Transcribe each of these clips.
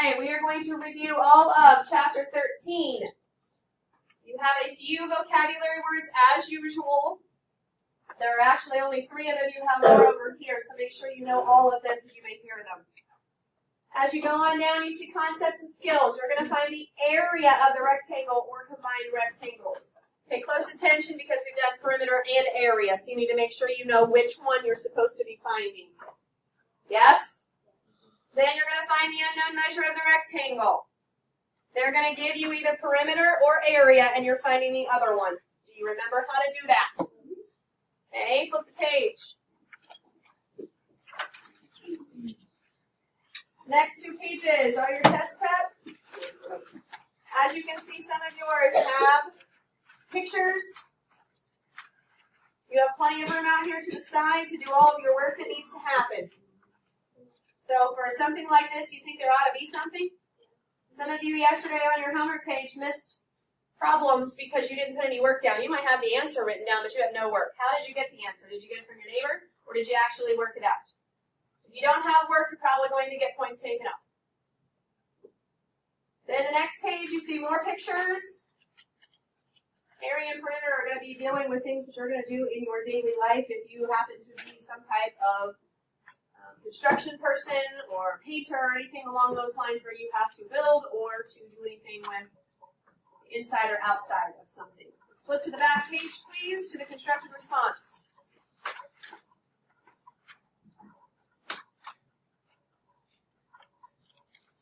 right, we are going to review all of Chapter 13. You have a few vocabulary words as usual. There are actually only 3 of them. You have more over here, so make sure you know all of them because you may hear them. As you go on down, you see concepts and skills. You're going to find the area of the rectangle or combined rectangles. Pay close attention because we've done perimeter and area, so you need to make sure you know which one you're supposed to be finding. Yes? Then you're going to find the unknown measure of the rectangle. They're going to give you either perimeter or area, and you're finding the other one. Do you remember how to do that? Okay, flip the page. Next 2 pages are your test prep. As you can see, some of yours have pictures. You have plenty of room out here to the side to do all of your work that needs to happen. So for something like this, do you think there ought to be something? Some of you yesterday on your homework page missed problems because you didn't put any work down. You might have the answer written down, but you have no work. How did you get the answer? Did you get it from your neighbor, or did you actually work it out? If you don't have work, you're probably going to get points taken off. Then the next page, you see more pictures. Area and perimeter are going to be dealing with things that you're going to do in your daily life if you happen to be some type of construction person or painter or anything along those lines where you have to build or to do anything with inside or outside of something. Let's flip to the back page, please, to the constructed response.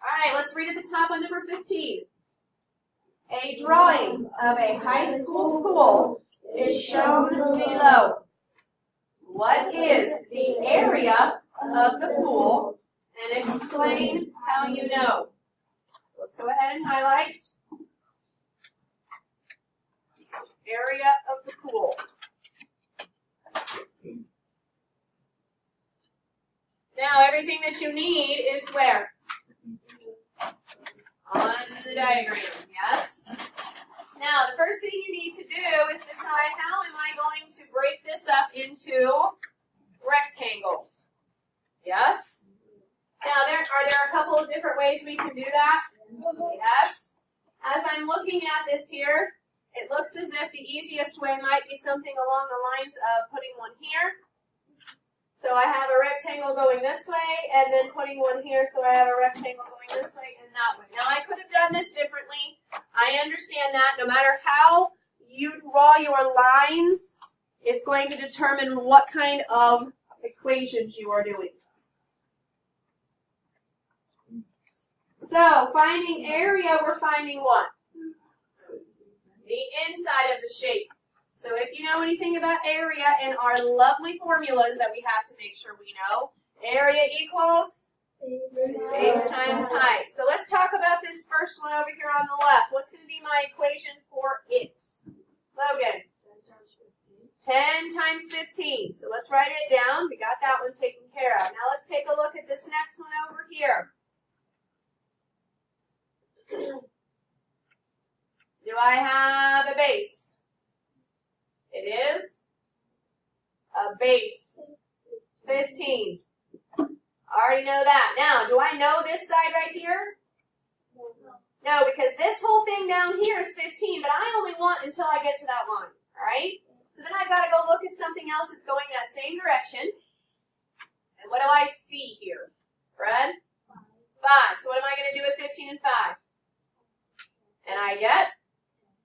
All right, let's read at the top on number 15. A drawing of a high school pool is shown below. What is the area of the pool, and explain how you know? Let's go ahead and highlight area of the pool. Now everything that you need is where? On the diagram, yes? Now the first thing you need to do is decide how am I going to break this up into rectangles. Yes? Now, are there a couple of different ways we can do that? Yes. As I'm looking at this here, it looks as if the easiest way might be something along the lines of putting one here. So I have a rectangle going this way, and then putting one here, so I have a rectangle going this way and that way. Now, I could have done this differently. I understand that. No matter how you draw your lines, it's going to determine what kind of equations you are doing. So, finding area, we're finding what? The inside of the shape. So if you know anything about area and our lovely formulas that we have to make sure we know, area equals base times height. So let's talk about this first one over here on the left. What's going to be my equation for it? Logan. 10 times 15. So let's write it down. We got that one taken care of. Now let's take a look at this next one over here. Do I have a base? It is a base 15. I already know that. Now, do I know this side right here? No, because this whole thing down here is 15, but I only want until I get to that line. All right? So then I've got to go look at something else that's going that same direction. And what do I see here? Fred? 5. So what am I going to do with 15 and 5? And I get?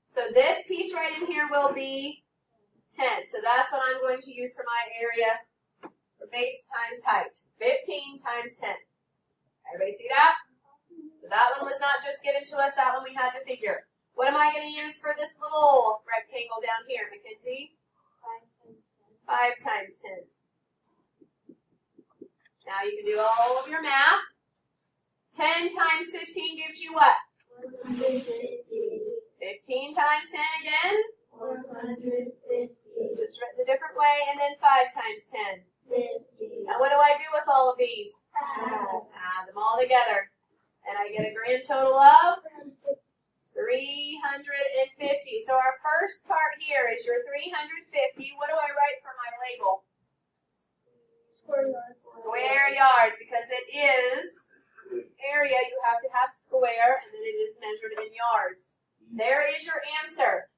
So this piece right in here will be 10. So that's what I'm going to use for my area for base times height. 15 times 10. Everybody see that? So that one was not just given to us. That one we had to figure. What am I going to use for this little rectangle down here, Mackenzie? 5 times 10. Now you can do all of your math. 10 times 15 gives you what? 15 times 10 again? 150. So it's written a different way, and then 5 times 10. 50. Now what do I do with all of these? Add them all together. And I get a grand total of 350. So our first part here is your 350. What do I write for my label? Square yards. Square yards, because it is area, you have to have square, and then it is measured in yards. There is your answer.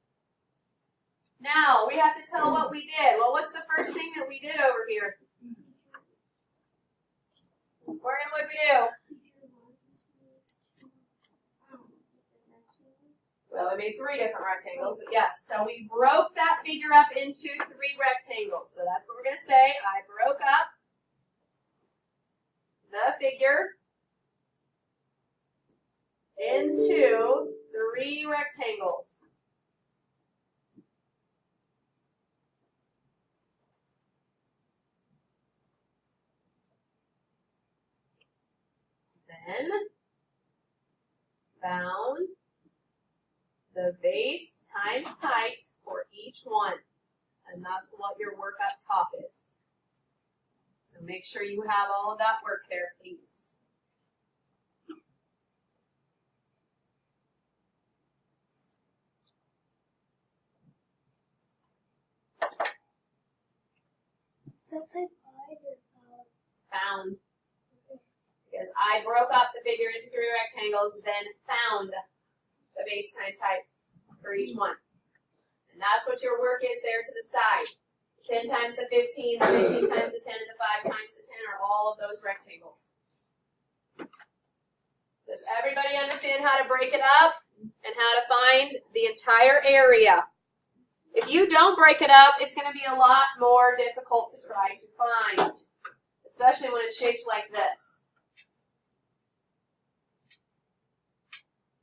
Now, we have to tell what we did. Well, what's the first thing that we did over here? What did we do? Well, we made 3 different rectangles, but yes. So we broke that figure up into 3 rectangles. So that's what we're going to say. I broke up the figure into 3 rectangles. Then found the base times height for each one. And that's what your work up top is. So make sure you have all of that work there, please. Found. Because I broke up the figure into 3 rectangles, then found the base times height for each one. And that's what your work is there to the side. 10 times the 15, the 15 times the 10, and the 5 times the 10 are all of those rectangles. Does everybody understand how to break it up and how to find the entire area? If you don't break it up, it's going to be a lot more difficult to try to find, especially when it's shaped like this.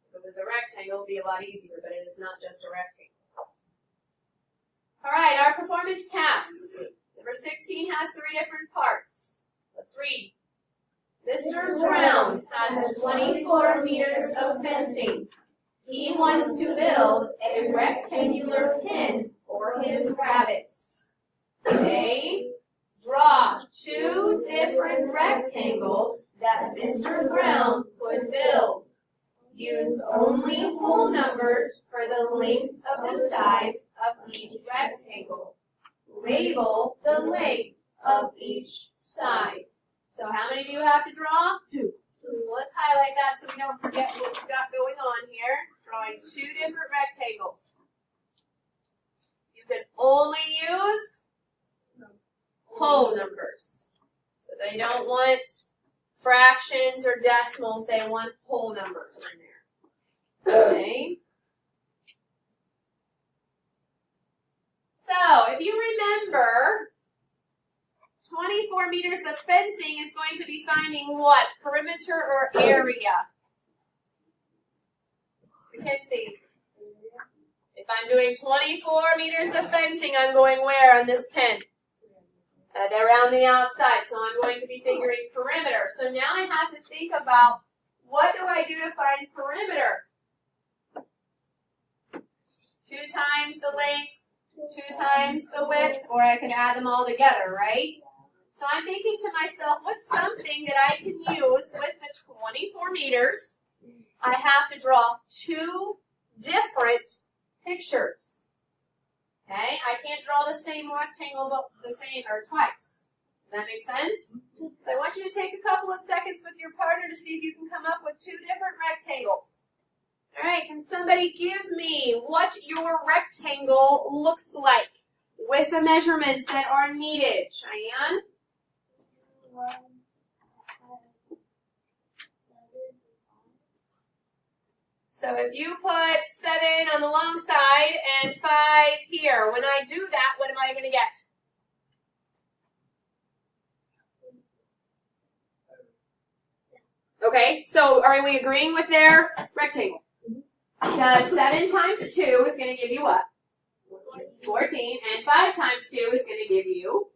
If it was a rectangle, it would be a lot easier, but it is not just a rectangle. All right, our performance tasks. Number 16 has 3 different parts. Let's read. Mr. Brown has 24 meters of fencing. He wants to build a rectangular pen for his rabbits. A. Draw 2 different rectangles that Mr. Brown could build. Use only whole numbers for the lengths of the sides of each rectangle. Label the length of each side. So how many do you have to draw? 2. So let's highlight that so we don't forget what we've got going on here. Drawing 2 different rectangles. You can only use whole numbers. So they don't want fractions or decimals, they want whole numbers in there. Okay. So, if you remember, 24 meters of fencing is going to be finding what? Perimeter or area? Mackenzie. If I'm doing 24 meters of fencing, I'm going where on this pen? Around the outside. So I'm going to be figuring perimeter. So now I have to think about, what do I do to find perimeter? 2 times the length, 2 times the width, or I can add them all together, right? So I'm thinking to myself, what's something that I can use with the 24 meters? I have to draw 2 different pictures. Okay, I can't draw the same rectangle but the same or twice. Does that make sense? So I want you to take a couple of seconds with your partner to see if you can come up with 2 different rectangles. All right, can somebody give me what your rectangle looks like with the measurements that are needed? Cheyenne? So if you put 7 on the long side and 5 here, when I do that, what am I going to get? Okay, so are we agreeing with their rectangle? Because 7 times 2 is going to give you what? 14, and 5 times 2 is going to give you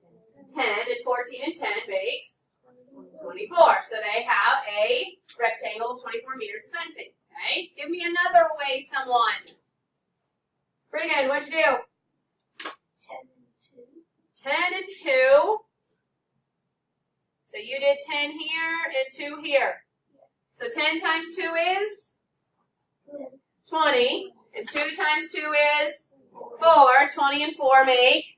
10, and 14 and 10 makes 24. So they have a rectangle of 24 meters of fencing. Okay, give me another way, someone. Brennan, what'd you do? 10 and 2. 10 and 2. So you did 10 here and 2 here. So 10 times 2 is 20, and 2 times 2 is 4. 20 and 4 make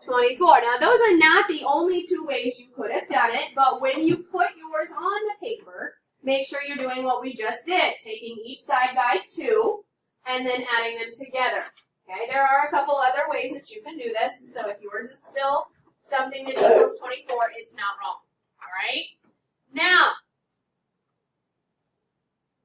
24. Now, those are not the only 2 ways you could have done it, but when you put yours on the paper, make sure you're doing what we just did, taking each side by 2 and then adding them together. Okay, there are a couple other ways that you can do this, so if yours is still something that equals 24, it's not wrong. All right? Now,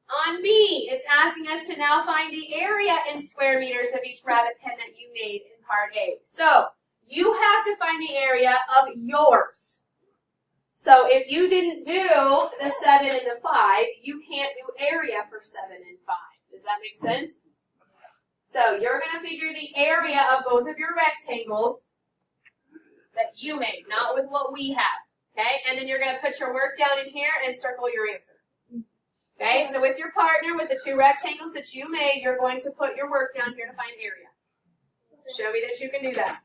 on B, it's asking us to now find the area in square meters of each rabbit pen that you made in part A. So, you have to find the area of yours. So, if you didn't do the 7 and the 5, you can't do area for 7 and 5. Does that make sense? So, you're going to figure the area of both of your rectangles that you made, not with what we have. Okay? And then you're going to put your work down in here and circle your answer. Okay, so with your partner, with the 2 rectangles that you made, you're going to put your work down here to find area. Show me that you can do that.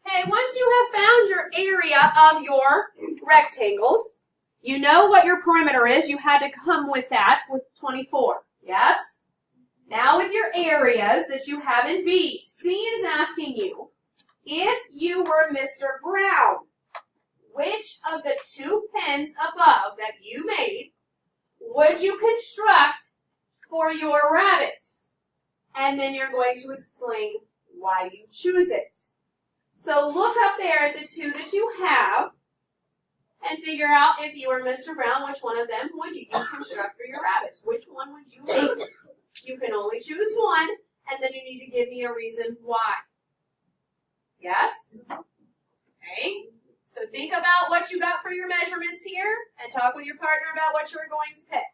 Okay, once you have found your area of your rectangles, you know what your perimeter is. You had to come with that with 24. Yes? Now with your areas that you have in B, C is asking you, if you were Mr. Brown, which of the 2 pens above that you made would you construct for your rabbits? And then you're going to explain why you choose it. So look up there at the 2 that you have and figure out if you were Mr. Brown, which one of them would you construct for your rabbits? Which one would you make? You can only choose one, and then you need to give me a reason why. Yes? Okay. So think about what you got for your measurements here and talk with your partner about what you're going to pick.